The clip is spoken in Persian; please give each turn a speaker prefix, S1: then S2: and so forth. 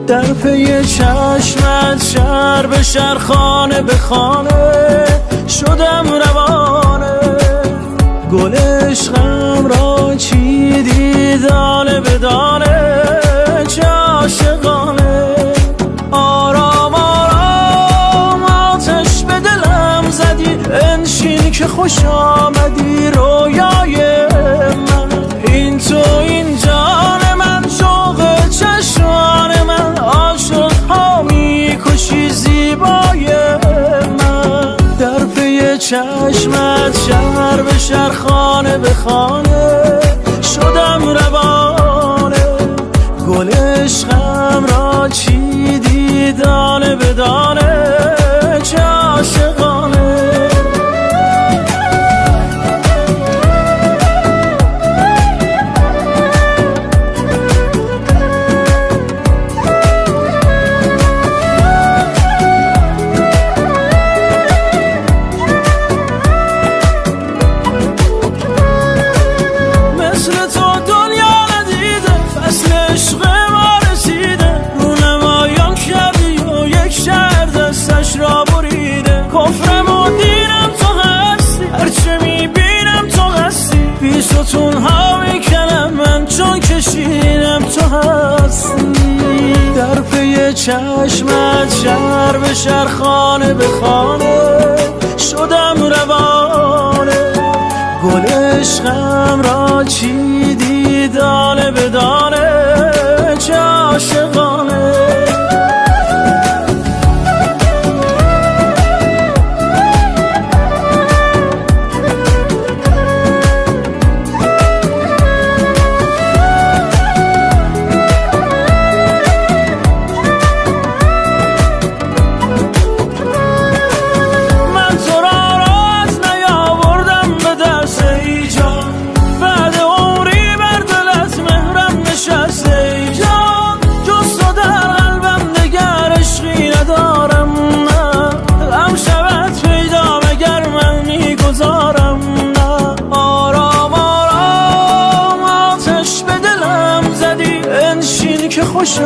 S1: در پی چشمت شهر به شهر خانه به خانه شدم روانه. گل عشقم را چیدی دانه به دانه، چه عاشقانه. آرام آرام آتش به دلم زدی، انشین که خوش آمدی رویای من. این تو این جان من، شوق چشمان من، عاشق ها میکشی زیبای من. در پی چشمت شهر به شهر خانه به خانه شدم روانه. گل عشقم را چیدی دانه به دانه، چه عاشقانه. ستون ها میکنم من چون کشیدم تو هستی. در پی چشمت شهر به شهر خانه به خانه شدم روانه. گل عشقم را چیدی دانه به دانه، چه عاشقانه. خوش